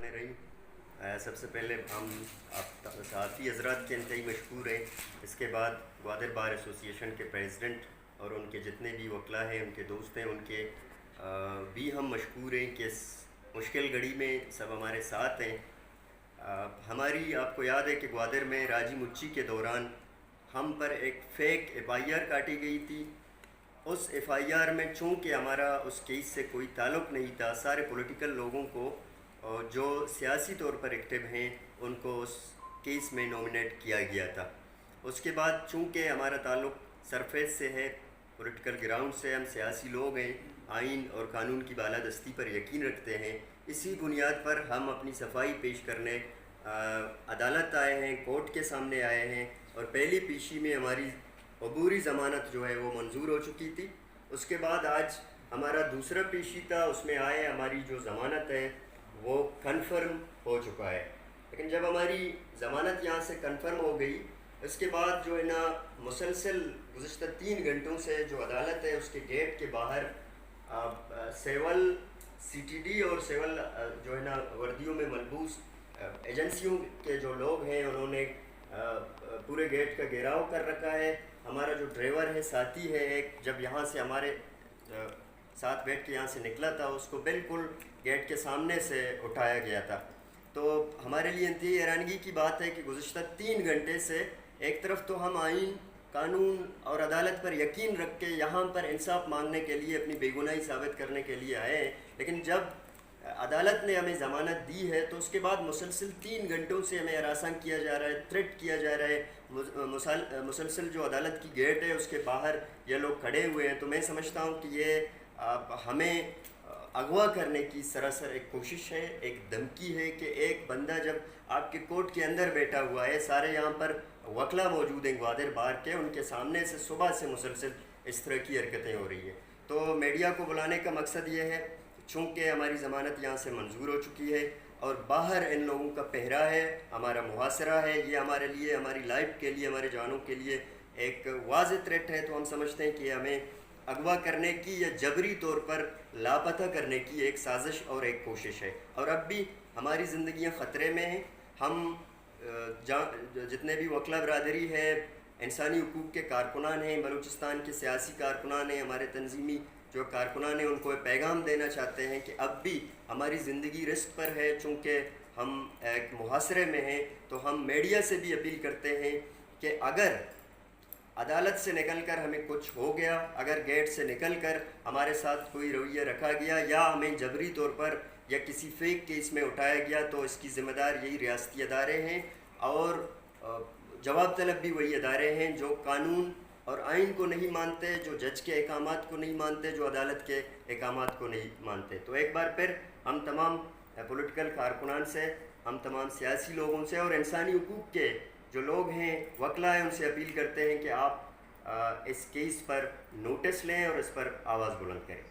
الرحیم۔ سب سے پہلے ہم آپ صحافی حضرات کے انتہائی مشکور ہیں۔ اس کے بعد گوادر بار ایسوسی ایشن کے پریزیڈنٹ اور ان کے جتنے بھی وکلاء ہیں، ان کے دوست ہیں، ان کے بھی ہم مشکور ہیں کہ اس مشکل گھڑی میں سب ہمارے ساتھ ہیں۔ ہماری آپ کو یاد ہے کہ گوادر میں راجی مچی کے دوران ہم پر ایک فیک ایف آئی آر کاٹی گئی تھی۔ اس ایف آئی آر میں چونکہ ہمارا اس کیس سے کوئی تعلق نہیں تھا، سارے پولیٹیکل لوگوں کو جو سیاسی طور پر ایکٹیو ہیں ان کو اس کیس میں نومینیٹ کیا گیا تھا۔ اس کے بعد چونکہ ہمارا تعلق سرفیس سے ہے، پولیٹیکل گراؤنڈ سے، ہم سیاسی لوگ ہیں، آئین اور قانون کی بالادستی پر یقین رکھتے ہیں، اسی بنیاد پر ہم اپنی صفائی پیش کرنے عدالت آئے ہیں، کورٹ کے سامنے آئے ہیں، اور پہلی پیشی میں ہماری عبوری ضمانت جو ہے وہ منظور ہو چکی تھی۔ اس کے بعد آج ہمارا دوسرا پیشی تھا، اس میں آئے ہماری جو ضمانت ہے وہ کنفرم ہو چکا ہے۔ لیکن جب ہماری ضمانت یہاں سے کنفرم ہو گئی، اس کے بعد جو ہے نا مسلسل گزشتہ 3 گھنٹوں سے جو عدالت ہے اس کے گیٹ کے باہر سیول سی ٹی ڈی اور سیول جو ہے نا وردیوں میں ملبوس ایجنسیوں کے جو لوگ ہیں انہوں نے پورے گیٹ کا گھیراؤ کر رکھا ہے۔ ہمارا جو ڈرائیور ہے، ساتھی ہے ایک، جب یہاں سے ہمارے ساتھ بیٹھ کے یہاں سے نکلا تھا اس کو بالکل گیٹ کے سامنے سے اٹھایا گیا تھا۔ تو ہمارے لیے انتہائی حیرانگی کی بات ہے کہ گزشتہ 3 گھنٹے سے ایک طرف تو ہم آئین، قانون اور عدالت پر یقین رکھ کے یہاں پر انصاف مانگنے کے لیے، اپنی بے گناہی ثابت کرنے کے لیے آئے ہیں، لیکن جب عدالت نے ہمیں ضمانت دی ہے تو اس کے بعد مسلسل 3 گھنٹوں سے ہمیں ہراساں کیا جا رہا ہے، تھریٹ کیا جا رہا ہے۔ مسلسل جو عدالت کی گیٹ ہے اس کے باہر یہ لوگ کھڑے ہوئے ہیں۔ تو میں سمجھتا ہوں کہ یہ ہمیں اغوا کرنے کی سراسر ایک کوشش ہے، ایک دھمکی ہے کہ ایک بندہ جب آپ کے کورٹ کے اندر بیٹھا ہوا ہے، سارے یہاں پر وکلا موجود ہیں گوادر بار کے، ان کے سامنے سے صبح سے مسلسل اس طرح کی حرکتیں ہو رہی ہیں۔ تو میڈیا کو بلانے کا مقصد یہ ہے، چونکہ ہماری ضمانت یہاں سے منظور ہو چکی ہے اور باہر ان لوگوں کا پہرا ہے، ہمارا محاصرہ ہے، یہ ہمارے لیے، ہماری لائف کے لیے، ہمارے جانوں کے لیے ایک واضح تھریٹ ہے، تو ہم سمجھتے ہیں کہ ہمیں اغوا کرنے کی یا جبری طور پر لاپتہ کرنے کی ایک سازش اور ایک کوشش ہے، اور اب بھی ہماری زندگیاں خطرے میں ہیں۔ ہم جتنے بھی وکلا برادری ہے، انسانی حقوق کے کارکنان ہیں، بلوچستان کے سیاسی کارکنان ہیں، ہمارے تنظیمی جو کارکنان ہیں، ان کو پیغام دینا چاہتے ہیں کہ اب بھی ہماری زندگی رسک پر ہے، چونکہ ہم ایک محاصرے میں ہیں۔ تو ہم میڈیا سے بھی اپیل کرتے ہیں کہ اگر عدالت سے نکل کر ہمیں کچھ ہو گیا، اگر گیٹ سے نکل کر ہمارے ساتھ کوئی رویہ رکھا گیا یا ہمیں جبری طور پر یا کسی فیک کیس میں اٹھایا گیا، تو اس کی ذمہ دار یہی ریاستی ادارے ہیں اور جواب طلب بھی وہی ادارے ہیں جو قانون اور آئین کو نہیں مانتے، جو جج کے احکامات کو نہیں مانتے، جو عدالت کے احکامات کو نہیں مانتے۔ تو ایک بار پھر ہم تمام پولیٹیکل کارکنان سے، ہم تمام سیاسی لوگوں سے اور انسانی حقوق کے جو لوگ ہیں، وکلا ہیں، ان سے اپیل کرتے ہیں کہ آپ اس کیس پر نوٹس لیں اور اس پر آواز بلند کریں۔